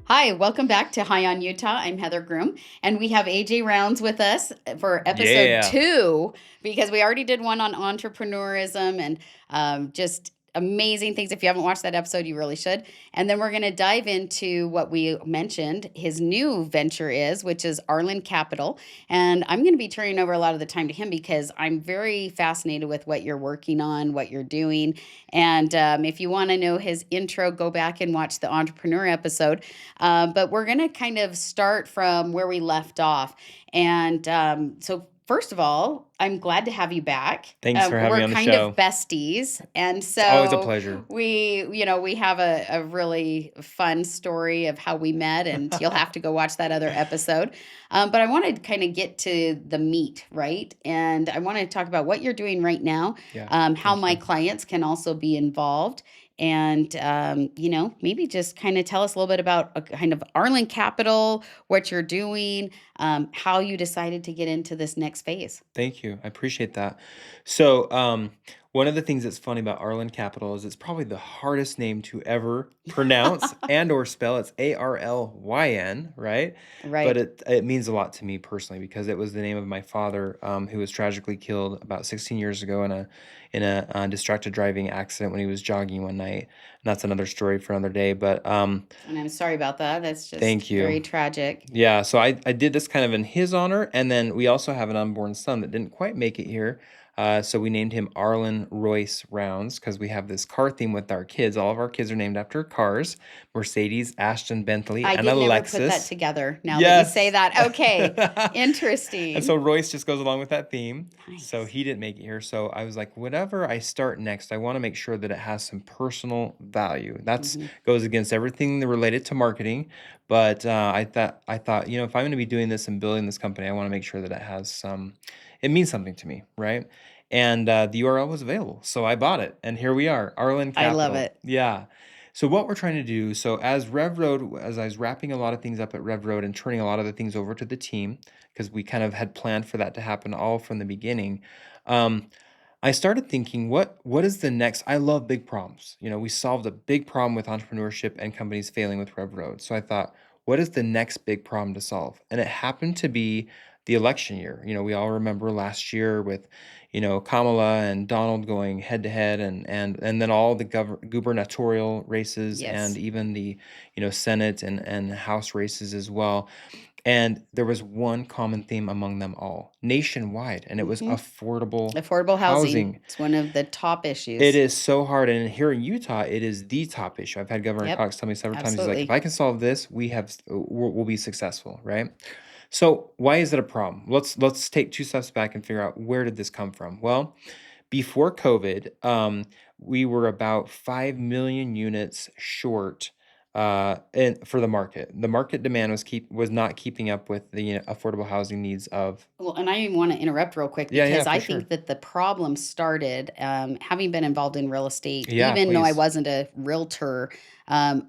Hi, welcome back to High on Utah. I'm Heather Groom, and we have AJ Rounds with us for episode Yeah. 2 because we already did one on entrepreneurism and just amazing things. If you haven't watched that episode, you really should. And then we're going to dive into what we mentioned his new venture is, which is Arlyn Capital. And I'm going to be turning over a lot of the time to him because I'm very fascinated with what you're working on, what you're doing. And if you want to know his intro, go back and watch the entrepreneur episode. But we're going to kind of start from where we left off. And so, first of all, I'm glad to have you back. Thanks for having We're me on the kind of show. besties. And It's always a so pleasure. we have a really fun story of how we met, and you'll have to go watch that other episode. But I want to kind of get to the meat, right? And I want to talk about what you're doing right now, Yeah. how Thank my you. clients can also be involved, and maybe just kind of tell us a little bit about a kind of Arlyn Capital, what you're doing, how you decided to get into this next phase. Thank you. I appreciate that. So, one of the things that's funny about Arlyn Capital is it's probably the hardest name to ever pronounce and or spell. It's Arlyn, right? But Right. it means a lot to me personally because it was the name of my father, who was tragically killed about 16 years ago in a distracted driving accident when he was jogging one night. And that's another story for another day. But And I'm sorry about that. That's just thank very you. tragic. Yeah, so I did this kind of in his honor, and then we also have an unborn son that didn't quite make it here. So we named him Arlen Royce Rounds because we have this car theme with our kids. All of our kids are named after cars: Mercedes, Ashton Bentley, I and a did never put that Lexus. together now that you say Yes. that. Okay. And so Interesting. Royce just goes along with that theme. So Nice. he didn't make it here. So I was like, whatever I start next, I want to make sure that it has some personal value. That's Hmm. goes against everything related to marketing. But I thought, if I'm going to be doing this and building this company, I want to make sure that it means something to me, right? And the URL was available, so I bought it, and here we are, Arlen I love Capital. it. Yeah. So what we're trying to do, so as Rev Road, as I was wrapping a lot of things up at Rev Road and turning a lot of the things over to the team, because we kind of had planned for that to happen all from the beginning. Um, I started thinking, what is the next? I love big problems. We solved a big problem with entrepreneurship and companies failing with Rev Road. So I thought, what is the next big problem to solve? And it happened to be the election year. We all remember last year with, Kamala and Donald going head to head, and then all the gubernatorial races and Yes. even the, Senate and House races as well. And there was one common theme among them all, nationwide, and it was Hmm. affordable Affordable housing. housing. It's one of the top It issues. is so hard, and here in Utah, it is the top issue. I've had Governor Yep. Cox tell me several times, he's like, "If Absolutely. I can solve this, we'll be successful," right? So why is it a problem? Let's take 2 steps back and figure out where did this come from? Well, before COVID, we were about 5 million units short, and for the market. The market demand was not keeping up with the affordable housing needs of. Well, and I even want to interrupt real quick Yeah, yeah, because for I sure. think that the problem started, having been involved in real estate, Yeah, even though I please. wasn't a realtor.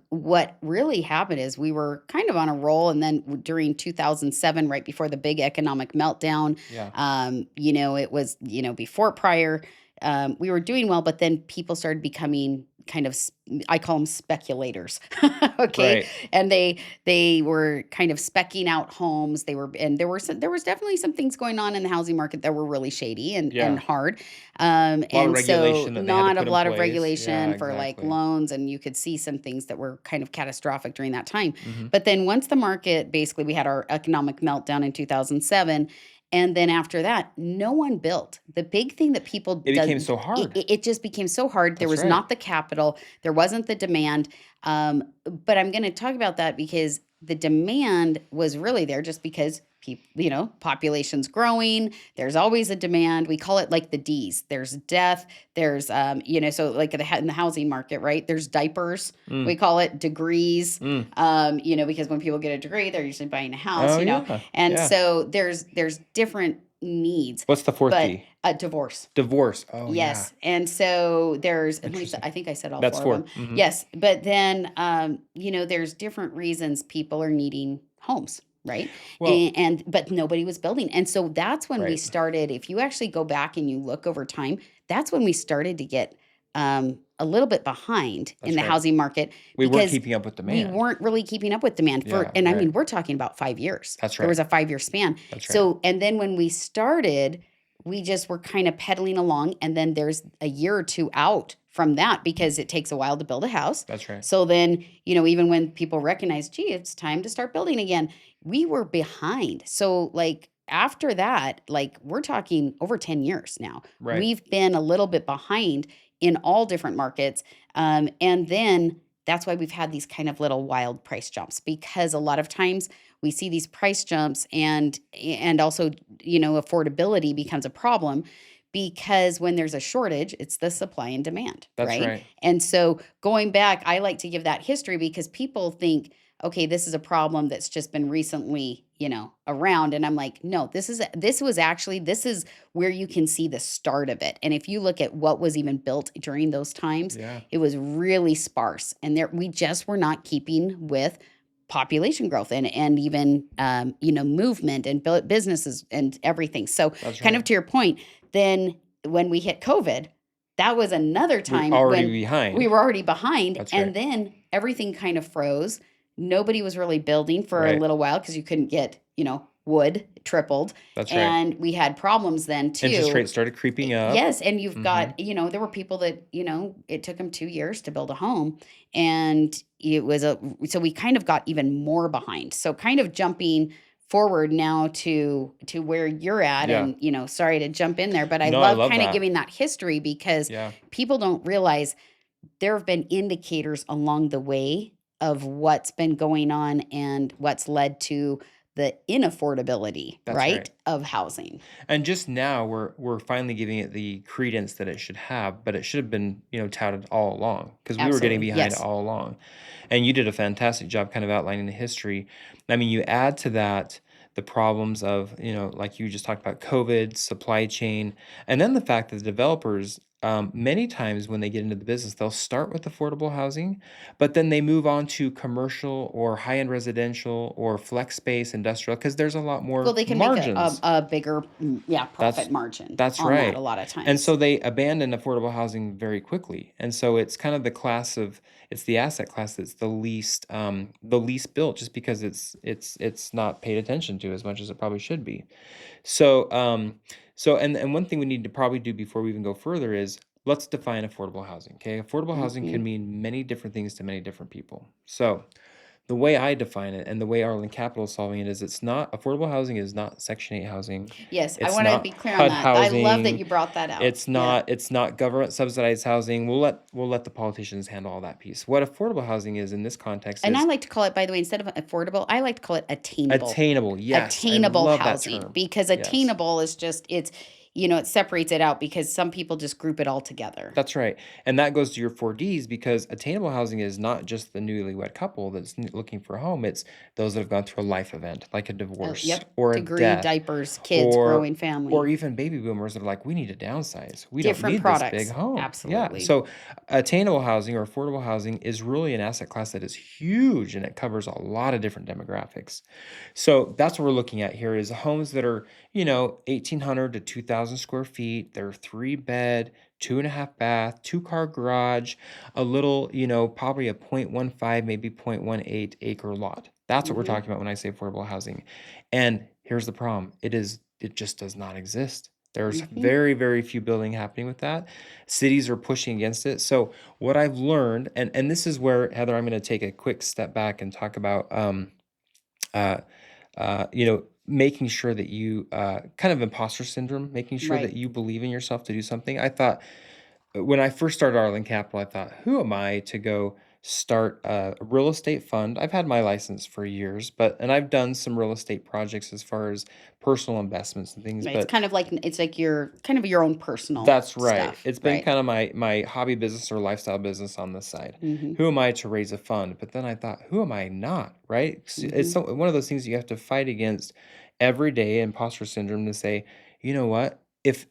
What really happened is we were kind of on a roll. And then during 2007, right before the big economic meltdown, Yeah. it was, before prior, we were doing well, but then people started becoming kind of, I call them speculators. Okay. Right. And they were kind of specking out homes. And there was definitely some things going on in the housing market that were really shady and Yeah. hard. A lot of And so regulation that they had to not a put in lot of place. regulation Yeah, for like exactly. loans, and you could see some things that were kind of catastrophic during that time. Mhm. But then once the market, basically we had our economic meltdown in 2007, and then after that, no one built. The big thing that people It does, became so hard. it just became so hard. There That's was right. not the capital, there wasn't the demand. But I'm going to talk about that because the demand was really there just because people, population's growing. There's always a demand. We call it like the D's. There's death. There's, so like in the housing market, right? There's diapers. We Mm, call it degrees. mm. Because when people get a degree, they're usually buying a house, Oh, yeah, and yeah. so there's different needs, What's the 4th but D? a divorce. Divorce. Oh, yeah. Yes, and so there's at least Interesting. I think I said all That's 4 of them. 4. Mhm. Yes, but then, there's different reasons people are needing homes, right? Well, And but nobody was building, and so that's when we right. started. If you actually go back and you look over time, that's when we started to get, a little bit behind in That's the right. housing market We weren't because keeping up with we demand. weren't really keeping up with demand Yeah, and I right. mean, we're talking about 5 years. That's There right. was a 5 year span. That's right. So, and then when we started, we just were kind of pedaling along. And then there's a year or two out from that because it takes a while to build a house. That's right. So then, even when people recognize, gee, it's time to start building again, we were behind. So, like, after that, like, we're talking over 10 years now. Right. We've been a little bit behind in all different markets. And then that's why we've had these kind of little wild price jumps because a lot of times we see these price jumps and also, affordability becomes a problem because when there's a shortage, it's the supply and demand, That's right? right. And so going back, I like to give that history because people think, okay, this is a problem that's just been recently, around. And I'm like, no, this is where you can see the start of it. And if you look at what was even built during those times, Yeah. it was really sparse. And we just were not keeping with population growth and even movement and businesses and everything. So That's kind of right. to your point, then when we hit COVID, that was another We're time already when we behind. were already behind. That's And right. then everything kind of froze. Nobody was really building for a Right. little while because you couldn't get, wood tripled. That's right. And we had problems then Interest too. rates started creeping up. Yes, and you've Mhm. got, there were people that, it took them 2 years to build a home, and so we kind of got even more behind. So kind of jumping forward now to where you're at, Yeah. and, sorry to jump in there, but I No, I love love kind of that. giving that history because Yeah. people don't realize there have been indicators along the way of what's been going on and what's led to the inaffordability, That's right, right. of housing. And just now we're finally giving it the credence that it should have, but it should have been, touted all along because we were getting Absolutely. behind Yes. all along. And you did a fantastic job kind of outlining the history. I mean, you add to that the problems of, like you just talked about COVID, supply chain, and then the fact that the developers, many times when they get into the business, they'll start with affordable housing, but then they move on to commercial or high-end residential or flex space industrial because there's a lot Well, more they can make margins. a bigger, That's profit margin that's on that a right. lot of And times. so they abandon affordable housing very quickly. And so it's kind of it's the asset class that's the least built just because it's not paid attention to as much as it probably should be. So and one thing we need to probably do before we even go further is let's define affordable housing. Okay? Affordable housing can Mhm. mean many different things to many different people. So the way I define it and the way Arlyn Capital is solving it is it's not affordable housing is not Section 8 housing. Yes, I It's wanna not be clear on HUD that. I love that housing. you brought that out. It's Yeah. not government subsidized housing. We'll let the politicians handle all that piece. What affordable housing is in this context And I is like to call it, by the way, instead of affordable, I like to call it attainable. attainable. Yes, I Attainable love that housing, term. because Yes. attainable is just it separates it out because some people just group it all together. That's right. And that goes to your 4Ds because attainable housing is not just the newlywed couple that's looking for a home. It's those that have gone through a life event, like a divorce Yep, or a degree, death, diapers, kids, or growing or family, even baby boomers that are like, we need to downsize. We don't different need this big products. home. Yeah. Absolutely. So attainable housing or affordable housing is really an asset class that is huge and it covers a lot of different demographics. So that's what we're looking at here is homes that are, 1,800 to 2,000 square feet. They're 3 bed, 2.5 bath, 2 car garage, a little, probably a 0.15, maybe 0.18 acre lot. That's what we're Mhm. talking about when I say affordable housing. And here's the problem. It just does not exist. There's Mhm. very, very few building happening with that. Cities are pushing against it. So what I've learned, and this is where, Heather, I'm going to take a quick step back and talk about uh, making sure that you kind of imposter syndrome, making sure that Right. you believe in yourself to do something. I thought when I first started Arlyn Capital, I thought, who am I to go start a real estate fund? I've had my license for years, and I've done some real estate projects as far as personal investments and things, Right, it's but kind of like your kind of your own personal that's right. stuff, It's been right? kind of my hobby business or lifestyle business on this side. Mhm. Who am I to raise a fund? But then I thought, who am I not? Right? It's Mhm. one of those things you have to fight against every day, imposter syndrome, to say, you know what? If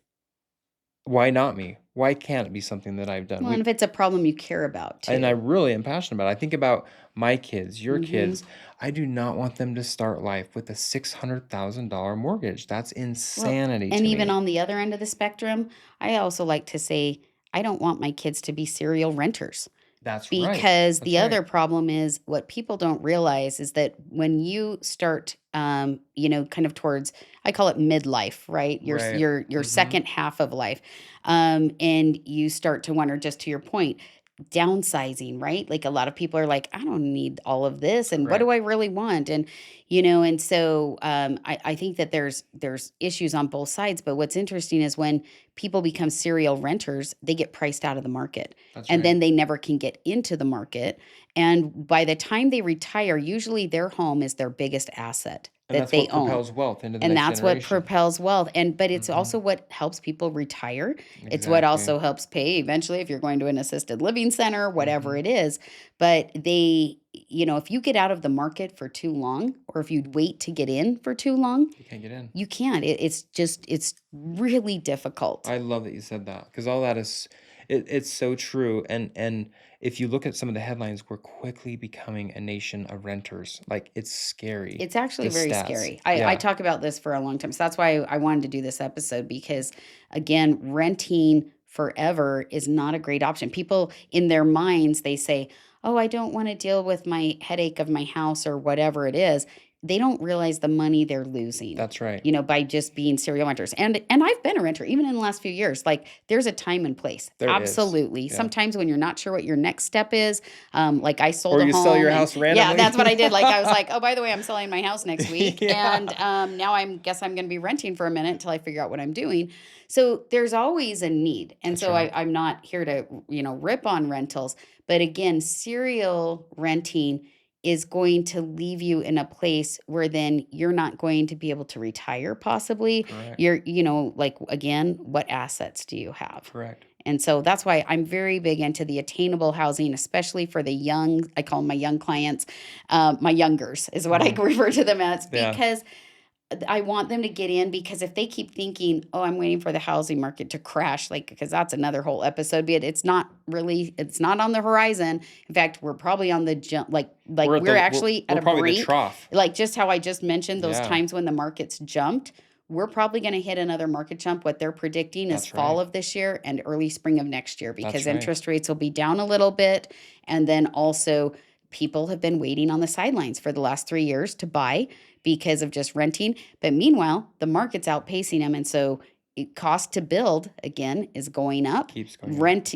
why not me? Why can't it be something that I've done? Well, and if it's a problem you care about And I too. really am passionate about it. I think about my kids, your Mhm. kids. I do not want them to start life with a $600,000 mortgage. That's Well, insanity and to even me. on the other end of the spectrum, I also like to say, I don't want my kids to be serial renters. That's right. Because That's the right. other problem is what people don't realize is that when you start, kind of towards, I call it midlife, right? Your Right. your Mhm. second half of life, and you start to wonder, just to your point, downsizing, right? Like a lot of people are like, I don't need all of this, and what do Correct. I really want? And and so I think that there's issues on both sides. But what's interesting is when people become serial renters, they get priced out of the market That's and right. then they never can get into the market. And by the time they retire, usually their home is their biggest asset And that that's they what own. propels wealth into the And next that's what generation. propels wealth. But it's also Mhm. what helps people retire. It's what Exactly. also helps pay eventually if you're going to an assisted living center, whatever Mhm. it is. But if you get out of the market for too long, or if you wait to get in for too long, You can't get in. you can't. It's really difficult. I love that you said that because all that is it's so true. And if you look at some of the headlines, we're quickly becoming a nation of renters. Like it's scary, It's actually the very stats. scary. I Yeah, talk about this for a long time. So that's why I wanted to do this episode because, again, renting forever is not a great option. People in their minds, they say, oh, I don't want to deal with my headache of my house or whatever it is. They don't realize the money they're losing. that's right. By just being serial renters. And I've been a renter even in the last few years. Like there's a time and place. There is. Absolutely. Yeah. Sometimes when you're not sure what your next step is, like I sold Or a you sell your home, and house yeah, randomly. that's what I did. Like I was like, oh, by the way, I'm selling my house next week, Yeah, and now I'm going to be renting for a minute until I figure out what I'm doing. So there's always a need, and that's so right. I'm not here to rip on rentals, but again, serial renting is going to leave you in a place where then you're not going to be able to retire possibly. Correct. Like again, what assets do you have? Correct. And so that's why I'm very big into the attainable housing, especially for the young. I call them my young clients, my youngers is what I Mhm. refer to them as, Yeah, because I want them to get in. Because if they keep thinking, oh, I'm waiting for the housing market to crash, like, because that's another whole episode, but it's not on the horizon. In fact, we're probably on the jump, like we're actually at we're a probably the brink, trough. like just how I just mentioned those Yeah, times when the markets jumped. We're probably going to hit another market jump. What they're predicting is that's fall right. of this year and early spring of next year, because That's right. interest rates will be down a little bit. And then also, people have been waiting on the sidelines for the last 3 years to buy because of just renting. But meanwhile, the market's outpacing them. And so cost to build again is going up. Keeps going up. Rent,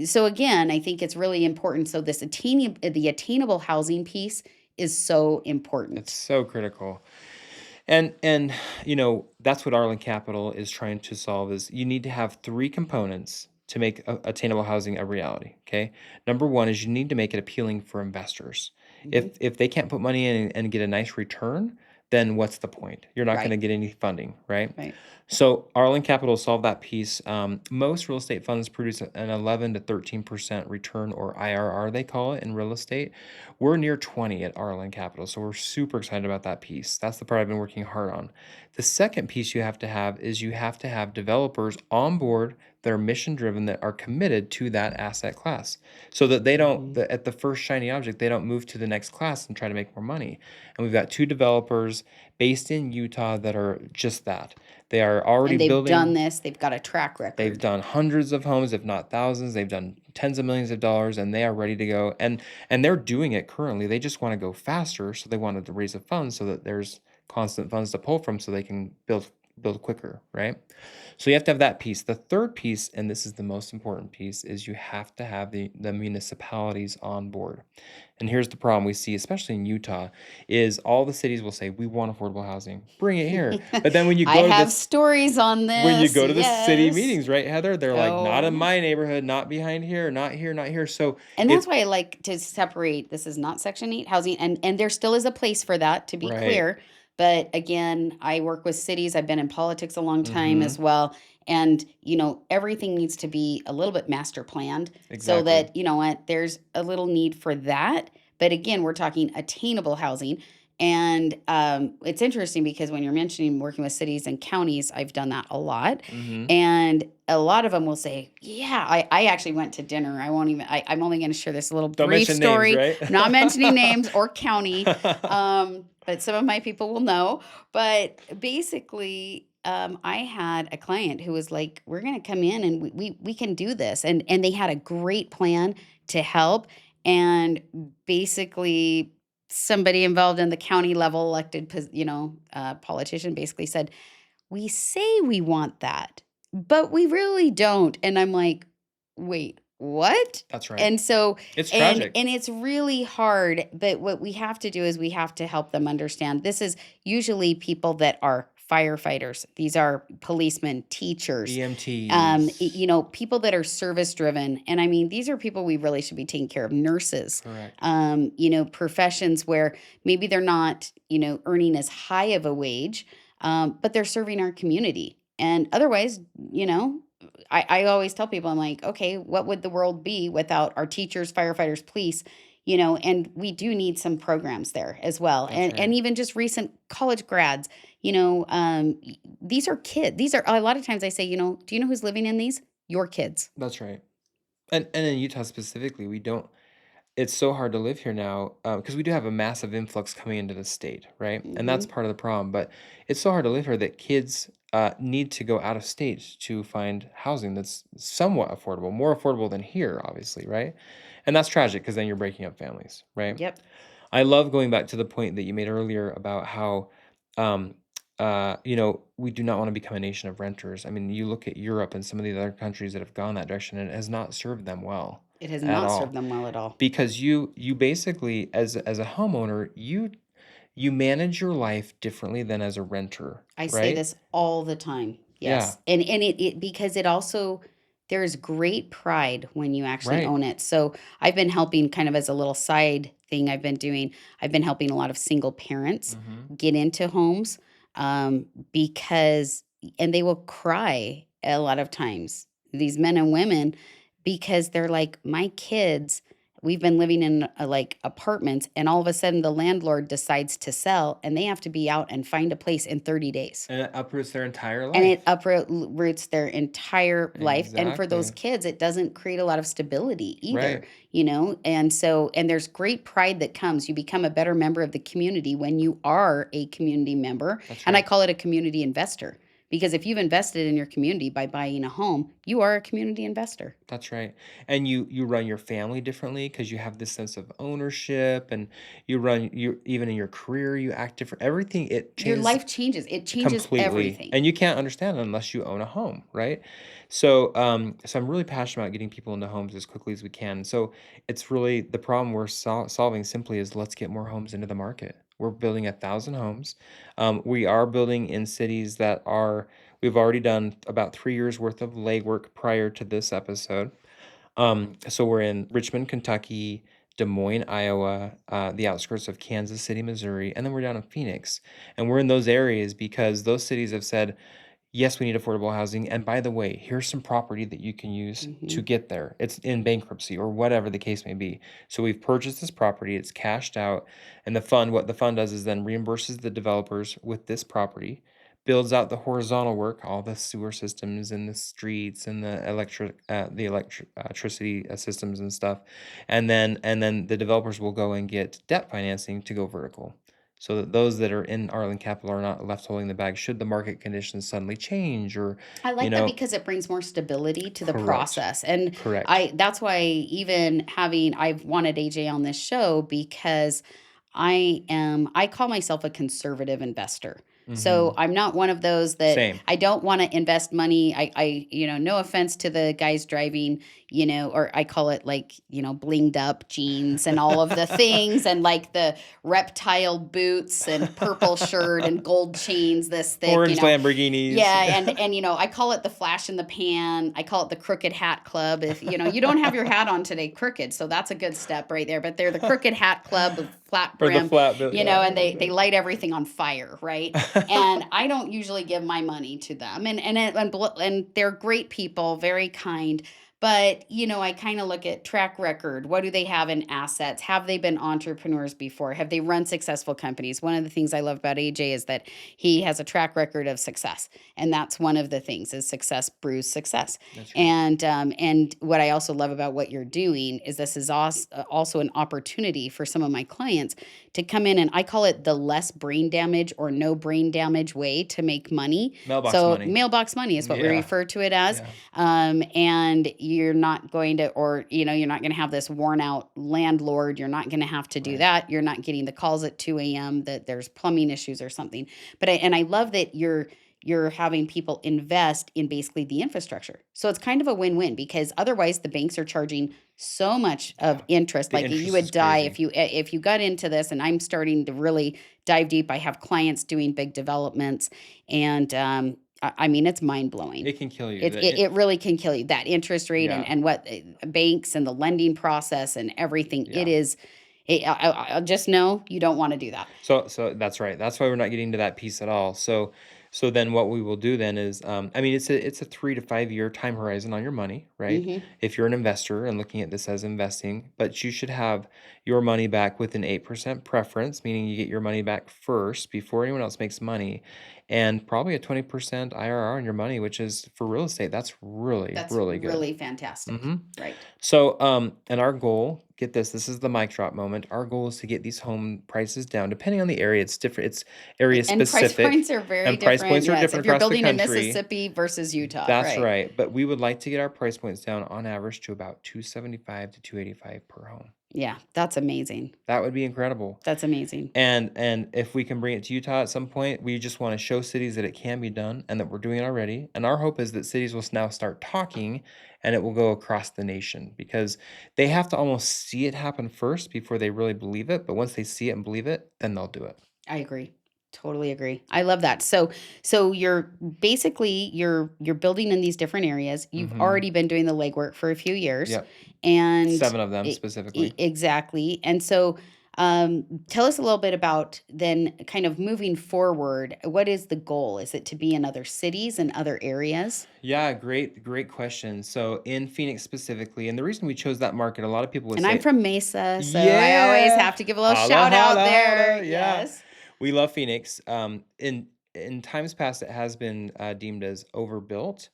so again, I think it's really important. So the attainable housing piece is so It's important. so critical. And that's what Arlyn Capital is trying to solve is you need to have three components to make attainable housing a reality. Okay. Number one is you need to make it appealing for investors. Hmm. If they can't put money in and get a nice return, then what's the point? You're not going Right. to get any funding, right? Right. So Arlyn Capital solved that piece. Most real estate funds produce an 11 to 13% return, or IRR they call it in real estate. We're near 20 at Arlyn Capital, so we're super excited about that piece. That's the part I've been working hard on. The second piece you have to have is you have to have developers on board that are mission driven, that are committed to that asset class, so that they don't, Hmm. at the first shiny object, they don't move to the next class and try to make more money. And we've got two developers based in Utah that are just that. They are already And they've done building. this. They've got a track They've record. done hundreds of homes, if not thousands. They've done tens of millions of dollars, and they are ready to go. And they're doing it currently. They just want to go faster, so they wanted to raise a fund so that there's constant funds to pull from, so they can build quicker, right? So you have to have that piece. The third piece, and this is the most important piece, is you have to have the municipalities on board. And here's the problem we see, especially in Utah, is all the cities will say, we want affordable housing. Bring it here. But then I have stories on when you this. go to the city Yes. meetings, right, Heather, they're like, not in Oh. my neighborhood, not behind here, not here, not here. So And that's it why I like to separate. This is not Section 8 housing, and there still is a place for that, to be right. clear. But again, I work with cities. I've been in politics a long time Mm-hmm. as well. And, everything needs to be a little bit master planned so Exactly. that, there's a little need for that. But again, we're talking attainable housing. And it's interesting because when you're mentioning working with cities and counties, I've done that a lot. Mm-hmm. And a lot of them will say, yeah, I actually went to dinner. I'm only going to share this little Don't brief mention names, story, right? not mentioning names or county. But some of my people will know. But basically, I had a client who was like, "We're going to come in and we can do this," and they had a great plan to help, and basically somebody involved in the county level elected, politician basically said, "We say we want that, but we really don't." And I'm like, "Wait, what?" That's right. And so It's and tragic. and it's really hard, but what we have to do is we have to help them understand this is usually people that are firefighters. These are policemen, teachers, EMTs. people that are service driven. And I mean, these are people we really should be taking care of. Nurses, Correct. professions where maybe they're not, earning as high of a wage, but they're serving our community. And otherwise, you know, I always tell people, I'm like, okay, what would the world be without our teachers, firefighters, police? And we do need some programs there as well. That's And right. even just recent college grads, these are kids. These are a lot of times I say, do you know who's living in these? Your kids. That's right. And in Utah specifically, we don't it's so hard to live here now, because we do have a massive influx coming into the state, right? And that's Hmm. part of the problem, but it's so hard to live here that kids, need to go out of state to find housing that's somewhat affordable, more affordable than here, obviously, right? And that's tragic because then you're breaking up families, right? Yep. I love going back to the point that you made earlier about how, um, we do not want to become a nation of renters. I mean, you look at Europe and some of the other countries that have gone that direction, and it has not served them well It has at not served all. them well at all. Because you basically, as a homeowner, you manage your life differently than as a renter, I say right? this all the time. Yeah, Yes. And it because it also there is great pride when you actually right. own it. So I've been helping kind of as a little side thing I've been helping a lot of single parents Mhm. get into homes, because and they will cry a lot of times, these men and women, because they're like, my kids, we've been living in like apartments, and all of a sudden the landlord decides to sell and they have to be out and find a place in 30 days. And it uproots their entire And it life. uproots their entire life. And for those Exactly. kids, it doesn't create a lot of stability either, Right. And there's great pride that comes. You become a better member of the community when you are a community member. That's And I right. call it a community investor because if you've invested in your community by buying a home, you are a community investor. That's right. And you run your family differently because you have this sense of ownership, and you even in your career, you act different. Everything, it Your changes life changes. It changes completely, everything. and you can't understand it unless you own a home, right? So I'm really passionate about getting people into homes as quickly as we can. So it's really the problem we're solving simply is let's get more homes into the market. We're building 1,000 homes. We are building in cities that are we've already done about 3 years worth of legwork prior to this episode. So we're in Richmond, Kentucky, Des Moines, Iowa, the outskirts of Kansas City, Missouri, and then we're down in Phoenix. And we're in those areas because those cities have said, yes, we need affordable housing. And by the way, here's some property that you can use to Hmm. get there. It's in bankruptcy or whatever the case may be. So we've purchased this property, it's cashed out, and what the fund does is then reimburses the developers with this property, builds out the horizontal work, all the sewer systems and the streets and electricity systems and stuff, and then the developers will go and get debt financing to go vertical, so that those that are in Arlyn Capital are not left holding the bag should the market conditions suddenly change or I you like that know. because it brings more stability to the Correct, process. And correct. I that's why even I've wanted AJ on this show because I call myself a conservative investor. So Hmm. I'm not one of those that Same. I don't want to invest money. No offense to the guys driving, or I call it like, blinged up jeans and all of the things and like the reptile boots and purple shirt and gold chains this thick, Orange Lamborghinis. yeah, and I call it the flash in the pan. I call it the crooked hat club. If you don't have your hat on today, crooked. So that's a good step right there. But they're the crooked hat club with flat Or the brim, flat bill, yeah, I and love they light everything on fire, right? And that. I don't usually give my money to them. And they're great people, very kind. But, I kind of look at track record. What do they have in assets? Have they been entrepreneurs before? Have they run successful companies? One of the things I love about AJ is that he has a track record of success. And that's one of the things is success brews success. That's right. And what I also love about what you're doing is this is also an opportunity for some of my clients to come in, and I call it the less brain damage or no brain damage way to make money. Mailbox So money. mailbox money is what we Yeah. refer to it as. Yeah. And you're not going to, or, you're not going to have this worn out landlord. You're not going to have to do Right. that. You're not getting the calls at 2 a.m. that there's plumbing issues or something. But I love that you're having people invest in basically the infrastructure. So it's kind of a win-win, because otherwise the banks are charging so much of Yeah. interest. The Like, you interest is would die crazy. if you got into this. And I'm starting to really dive deep. I have clients doing big developments, and I mean, it's mind blowing. It can kill you. It really can kill you. That interest rate, and Yeah. what banks and the lending process and everything. It Yeah. is. I just know you don't want to do that. So that's right. That's why we're not getting to that piece at all. So then what we will do then is, I mean, it's a 3 to 5 year time horizon on your money, right? Hmm. If you're an investor and looking at this as investing, but you should have your money back with an 8% preference, meaning you get your money back first before anyone else makes money, and probably a 20% IRR on your money, which is for real estate. That's really, That's really good. really fantastic. Hmm. Right. So, and our goal, get this is the mic drop moment. Our goal is to get these home prices down. Depending on the area, it's different. It's area And price specific, points are very and price different. points are Yes. different If you're across the building in country. Mississippi versus Utah, That's right? right. But we would like to get our price points down on average to about 275 to 285 per home. Yeah. That's amazing. That would be incredible. That's amazing. And if we can bring it to Utah at some point, we just want to show cities that it can be done and that we're doing it already. And our hope is that cities will now start talking, and it will go across the nation, because they have to almost see it happen first before they really believe it. But once they see it and believe it, then they'll do it. I agree. Totally agree. I love that. So you're basically you're building in these different areas. You've Hmm. already been doing the legwork for a few years, Yep. and 7 of them specifically. exactly. And so, tell us a little bit about then kind of moving forward. What is the goal? Is it to be in other cities and other areas? Yeah, great question. So in Phoenix specifically, and the reason we chose that market, a lot of people would And I'm say, from Mesa, so I always yeah, have to give a little holla, shout out holla, there. holla. Yeah, Yes. we love Phoenix. In times past, it has been deemed as overbuilt.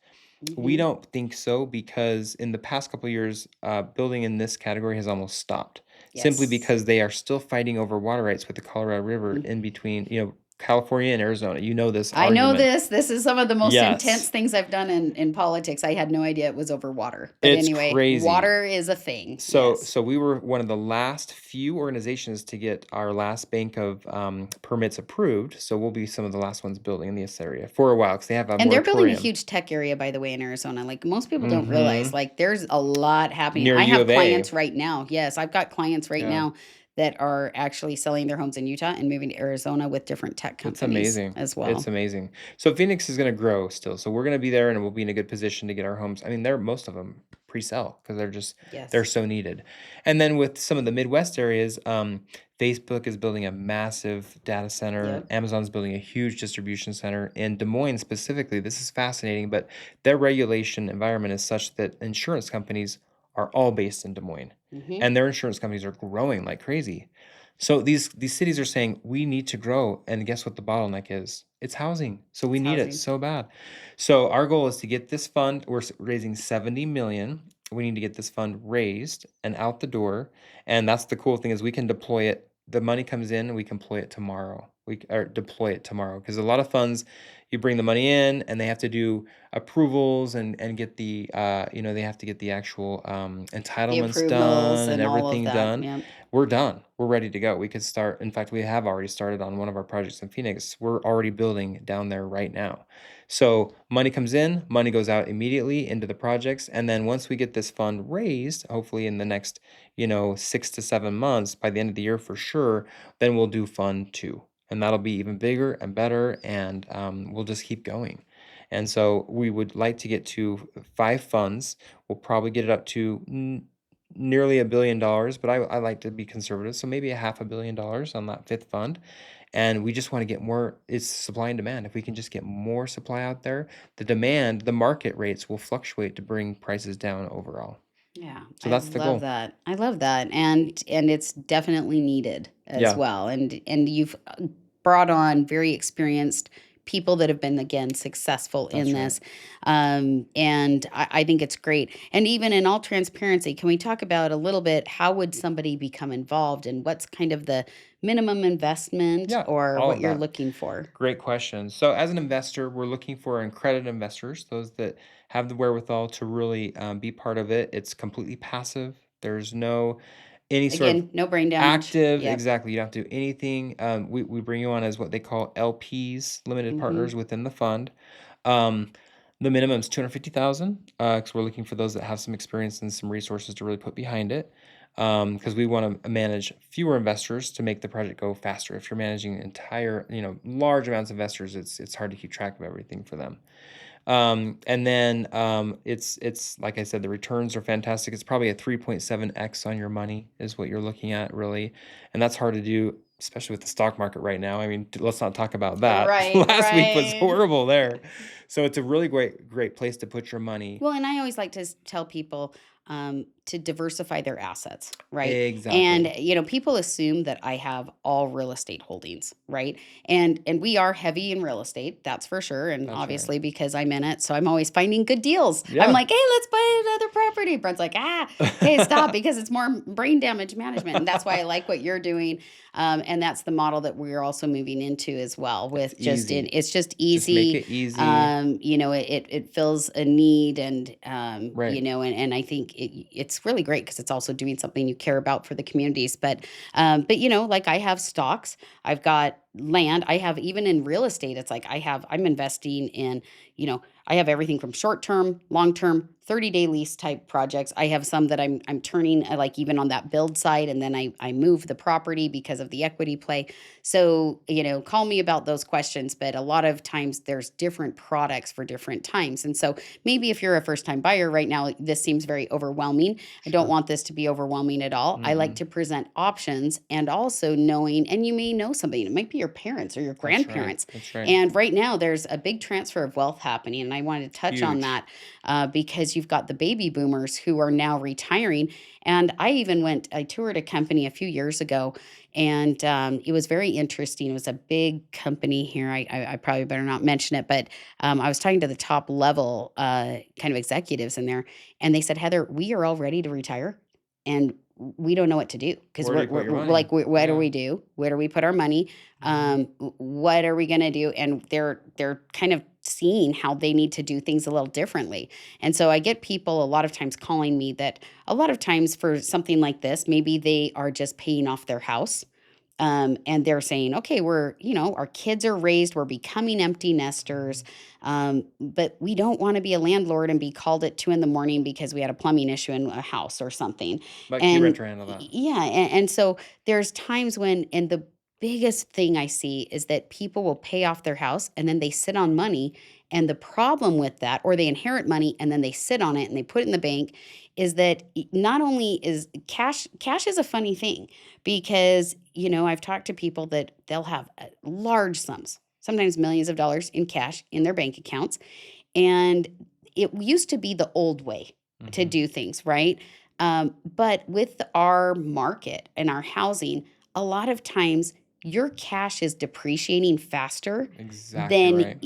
We Hmm. don't think so, because in the past couple of years, building in this category has almost stopped, simply Yes. because they are still fighting over water rights with the Colorado River in between, California and Arizona. You know this I know argument. this. This is some of the most intense Yes, things I've done in politics. I had no idea it was over water. But it's anyway, crazy. water is a thing. So Yes. so we were one of the last few organizations to get our last bank of permits approved. So we'll be some of the last ones building in this area for a while, because they have a And they're building a moratorium. huge tech area, by the way, in Arizona. Like, most people don't realize, Hmm. like, there's a lot happening. Near I U have of A. clients right now. Yes, I've got clients right Yeah. now that are actually selling their homes in Utah and moving to Arizona with different tech It's companies amazing. as It's well. amazing. So Phoenix is going to grow still. So we're going to be there, and we'll be in a good position to get our homes. I mean, they're most of them pre-sell, because they're Yes. so needed. And then with some of the Midwest areas, Facebook is building a massive data center. Yep. Amazon's building a huge distribution center. In Des Moines specifically, this is fascinating, but their regulation environment is such that insurance companies are all based in Des Moines, Hmm. and their insurance companies are growing like crazy. So these cities are saying we need to grow, and guess what the bottleneck is? It's housing. So we It's need it housing. so bad. So our goal is to get this fund. We're raising 70 million. We need to get this fund raised and out the door. And that's the cool thing, is we can deploy it. The money comes in and we can deploy it tomorrow. Or deploy it tomorrow, because a lot of funds, you bring the money in and they have to do approvals and get the they have to get the actual The entitlements approvals done and and all of everything that. done. Yep. We're done. We're ready to go. We could start. In fact, we have already started on one of our projects in Phoenix. We're already building down there right now. So money comes in, money goes out immediately into the projects. And then once we get this fund raised, hopefully in the next, 6 to 7 months, by the end of the year for sure, then we'll do fund two. And that'll be even bigger and better. And we'll just keep going. And so we would like to get to 5 funds. We'll probably get it up to nearly $1 billion, but I like to be conservative, so maybe a $500 million on that fifth fund. and we just want to get more. It's supply and demand. If we can just get more supply out there, the market rates will fluctuate to bring prices down overall. Yeah, So I that's the love goal. that. I love that, and it's definitely needed as Yeah, well. And you've brought on very experienced people that have been again successful in that's right. this, and I think it's great. And even in all transparency, can we talk about a little bit how would somebody become involved, and what's kind of the minimum investment Yeah, or all what of you're that. looking for? Great question. So, as an investor, we're looking for accredited investors, those that have the wherewithal to really be part of it. It's completely passive. There's no any sort of Again, no brain damage. active, Yep. exactly. You don't have to do anything. We bring you on as what they call LPs, limited Hmm. partners within the fund. Um, the minimum is 250,000 because we're looking for those that have some experience and some resources to really put behind it. Because we want to manage fewer investors to make the project go faster. If you're managing entire, large amounts of investors, it's hard to keep track of everything for them. And then it's like I said, the returns are fantastic. It's probably a 3.7x on your money is what you're looking at, really, and that's hard to do, especially with the stock market right now. I mean, let's not talk about that. Right, Last week was right. horrible there, so it's a really great place to put your money. Well, and I always like to tell people to diversify their assets, right? And Exactly. people assume that I have all real estate holdings, right? And we are heavy in real estate, that's for sure. And That's right. obviously because I'm in it, so I'm always finding good deals. I'm Yeah. like, hey, let's buy another property. Brent's like, okay, stop, because it's more brain damage management, and that's why I like what you're doing. And that's the model that we're also moving into as well. It's With easy. it's just Just make easy. it easy. It fills a need, and Right. and I think it's really great because it's also doing something you care about for the communities. But like I have stocks, I've got land, I have even in real estate. It's like I'm investing in, I have everything from short term, long term, 30-day lease type projects. I have some that I'm turning, like even on that build side, and then I move the property because of the equity play. So, call me about those questions, but a lot of times there's different products for different times. And so maybe if you're a first time buyer right now, this seems very overwhelming. I don't Sure. want this to be overwhelming at all. I like Mm-mm. to present options, and also knowing, and you may know somebody, it might be your parents or your That's right. grandparents. That's right. And right now there's a big transfer of wealth happening. And I wanted to touch on Huge. that because you've got the baby boomers who are now retiring. And I toured a company a few years ago, and it was very interesting. It was a big company here. I probably better not mention it, but I was talking to the top level kind of executives in there, and they said, Heather, we are all ready to retire, and we don't know what to do because Where do you put your we're like, money? what do Yeah. we do? Where do we put our money? Mhm. What are we going to do? And they're kind of seeing how they need to do things a little differently. And so I get people a lot of times calling me that a lot of times for something like this, maybe they are just paying off their house. And they're saying, okay, our kids are raised, we're becoming empty nesters, Mhm. but we don't want to be a landlord and be called at 2 in the morning because we had a plumbing issue in a house or something. Let key And renter handle that. yeah, and so there's times when, and the biggest thing I see is that people will pay off their house and then they sit on money. And the problem with that, or they inherit money and then they sit on it and they put it in the bank, is that not only is cash is a funny thing, because I've talked to people that they'll have large sums, sometimes millions of dollars in cash in their bank accounts, and it used to be the old way to Mhm. do things, right? But with our market and our housing, a lot of times your cash is depreciating faster Exactly than right.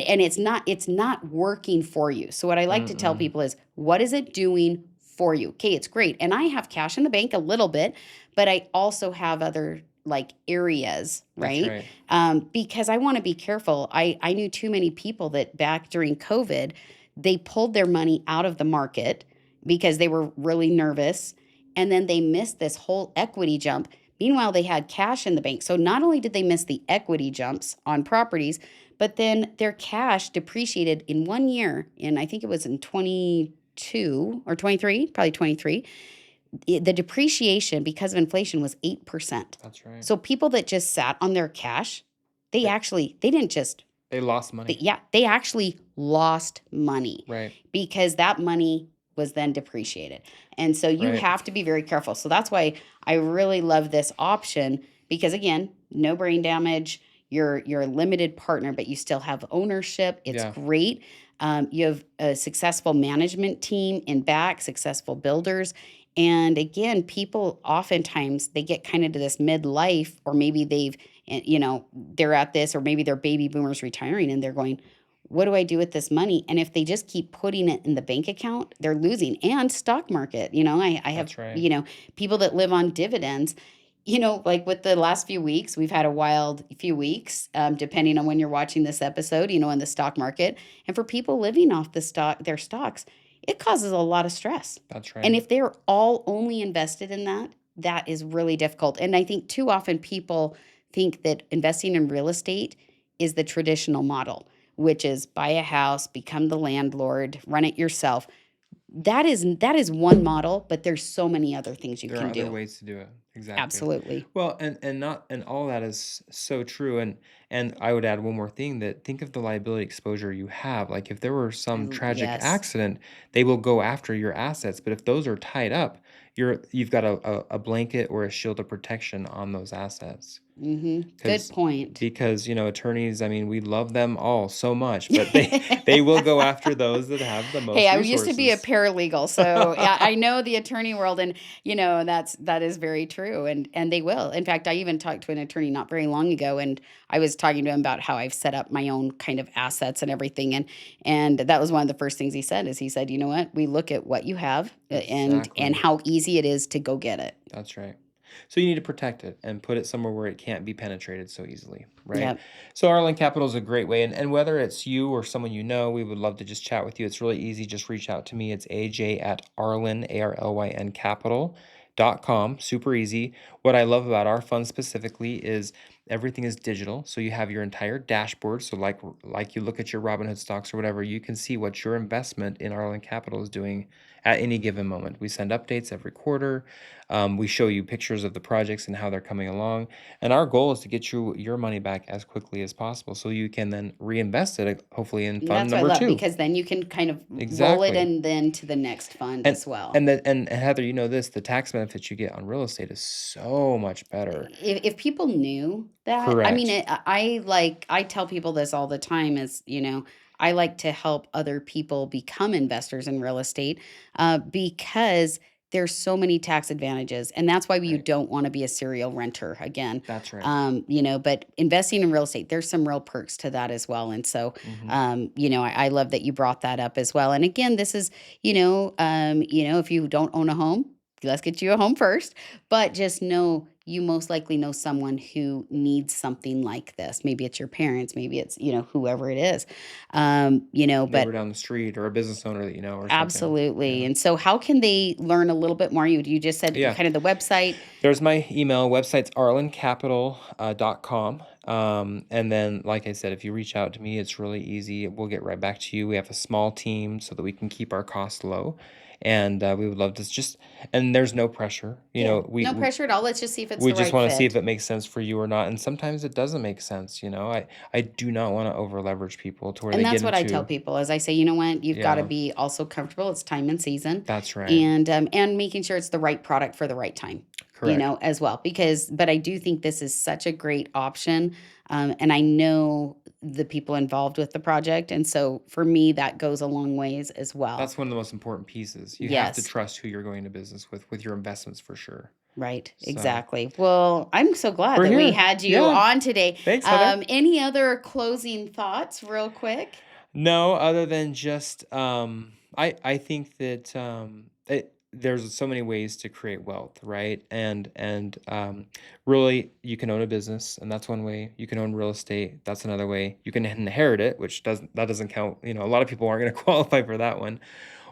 and it's not working for you. So what I like to tell Mm-mm. people is, what is it doing for you? Okay, it's great. And I have cash in the bank a little bit, but I also have other like areas, That's right? right. Because I want to be careful. I knew too many people that back during COVID, they pulled their money out of the market because they were really nervous, and then they missed this whole equity jump. Meanwhile, they had cash in the bank. So not only did they miss the equity jumps on properties, but then their cash depreciated in 1 year. And I think it was in 22 or 23, probably 23. The depreciation because of inflation was 8%. That's right. So people that just sat on their cash, They they didn't just, they lost money. yeah, they actually lost money Right. because that money was then depreciated. And so you Right. have to be very careful. So that's why I really love this option, because again, no brain damage. You're a limited partner, but you still have ownership. It's Yeah, great. You have a successful management team in back, successful builders. And again, people oftentimes they get kind of to this midlife, or maybe they're at this, or maybe they're baby boomers retiring and they're going, what do I do with this money? And if they just keep putting it in the bank account, they're losing. And stock market, I have, that's right. people that live on dividends, like with the last few weeks, we've had a wild few weeks, depending on when you're watching this episode, in the stock market. And for people living off their stocks, it causes a lot of stress. That's And right. if they're all only invested in that, that is really difficult. And I think too often people think that investing in real estate is the traditional model, which is buy a house, become the landlord, run it yourself. That is one model, but there's so many other things you There are can other do. ways to do it. Exactly. Absolutely. Well, and all that is so true. And I would add one more thing, that think of the liability exposure you have. Like if there were some tragic Yes. accident, they will go after your assets. But if those are tied up, you've got a blanket or a shield of protection on those assets. Good Because point. because attorneys, I mean, we love them all so much, but they will go after those that have the Hey, most I used to be a resources. paralegal, so yeah, I know the attorney world, and that is very true, and they will. In fact, I even talked to an attorney not very long ago, and I was talking to him about how I've set up my own kind of assets and everything, and that was one of the first things he said. Is he said, you know what, we look at what you have, and Exactly. how easy it is to go get it. That's right. So you need to protect it and put it somewhere where it can't be penetrated so easily, right? Yep. So Arlyn Capital is a great way. And whether it's you or someone we would love to just chat with you. It's really easy. Just reach out to me. It's AJ at Arlyn, ARLYN Capital.com. Super easy. What I love about our fund specifically is everything is digital. So you have your entire dashboard. So like you look at your Robinhood stocks or whatever, you can see what your investment in Arlyn Capital is doing at any given moment. We send updates every quarter. We show you pictures of the projects and how they're coming along. And our goal is to get you your money back as quickly as possible so you can then reinvest it, hopefully in And fund that's what I number love, two. because then you can kind of roll it Exactly. and then to the next fund And as well. and Heather, this, the tax benefits you get on real estate is so much better. If people knew that, I mean, Correct. I tell people this all the time, is, I like to help other people become investors in real estate, because there's so many tax advantages, and that's why you Right. don't want to be a serial renter again. That's right. But investing in real estate, there's some real perks to that as well. And so, Hmm. I love that you brought that up as well. And again, this is, if you don't own a home, let's get you a home first. But just know you most likely know someone who needs something like this. Maybe it's your parents, maybe it's, whoever it is. Neighbor But down the street or a business owner that or something. absolutely. Yeah. And so how can they learn a little bit more? You just said Yeah. kind of the website. There's my email. Website's arlyncapital.com. And then, like I said, if you reach out to me, it's really easy. We'll get right back to you. We have a small team so that we can keep our costs low. And we would love to and there's no pressure. Yeah. We, No we pressure at all. Let's just see if it's we the just right want to see if fit. it makes sense for you or not. And sometimes it doesn't make sense. I do not want to over leverage people to where And they that's get what I tell into, people, as I say, you know what, you've got to yeah, be also comfortable. It's time and season, that's right. and making sure it's the right product for the right time, Correct. as well. But I do think this is such a great option, and I know the people involved with the project, and so for me, that goes a long ways as well. That's one of the most important pieces. You have to Yes. trust who you're going to business with your investments for sure. Right, So exactly. Well, I'm so glad we're that we here. had you Yeah. on today. Thanks, Heather. Any other closing thoughts, real quick? No, other than just I think that there's so many ways to create wealth, right? And really you can own a business, and that's one way. You can own real estate, that's another way. You can inherit it, which doesn't count. A lot of people aren't going to qualify for that one.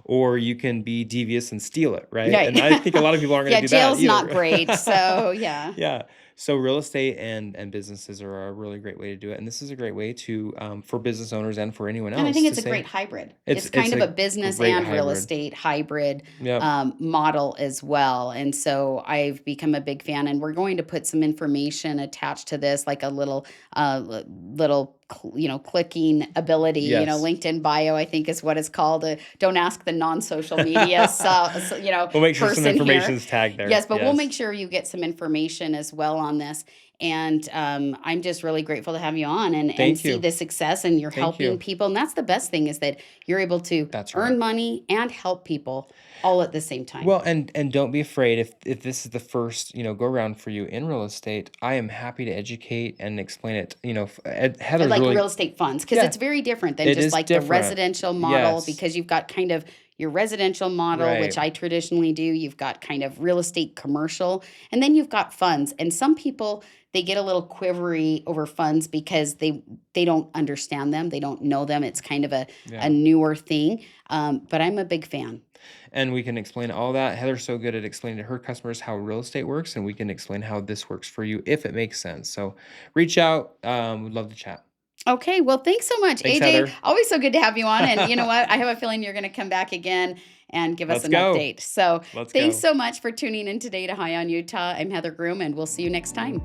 Or you can be devious and steal it, right? Right. And I think a lot of people aren't going Yeah, to do that jail's not either. great. So, yeah. Yeah. So real estate and businesses are a really great way to do it, and this is a great way to for business owners and for anyone And I think else to it's a great say hybrid. It's it's kind of a a business great and real hybrid. estate hybrid Yep. model as well. And so I've become a big fan, and we're going to put some information attached to this, like a clicking ability, Yes. LinkedIn bio, I think is what it's called. Don't ask the non-social media, We'll make sure some person information here. is tagged there. Yes, but we'll make Yes. sure you get some information as well on this. And I'm just really grateful to have you on and Thank see you. the success, and you're Thank helping you. people. And that's the best thing, is that you're able to That's right. earn money and help people all at the same time. Well, and don't be afraid if this is the first, go around for you in real estate. I am happy to educate and explain it. Heather's Like really real estate funds, because yeah, it's very different than it just is like the different. residential model, Yes, because you've got kind of your residential model, which right. I traditionally do. You've got kind of real estate commercial, and then you've got funds. And some people, they get a little quivery over funds because they don't understand them, they don't know them. It's kind of a Yeah. newer thing. But I'm a big fan. And we can explain all that. Heather's so good at explaining to her customers how real estate works, and we can explain how this works for you if it makes sense. So reach out. We'd love to chat. Okay, well, thanks so much, Thanks, AJ. Heather. Always so good to have you on. And you know what? I have a feeling you're going to come back again and give us Let's an go. update. So Let's thanks go. so much for tuning in today to High on Utah. I'm Heather Groom, and we'll see you next time.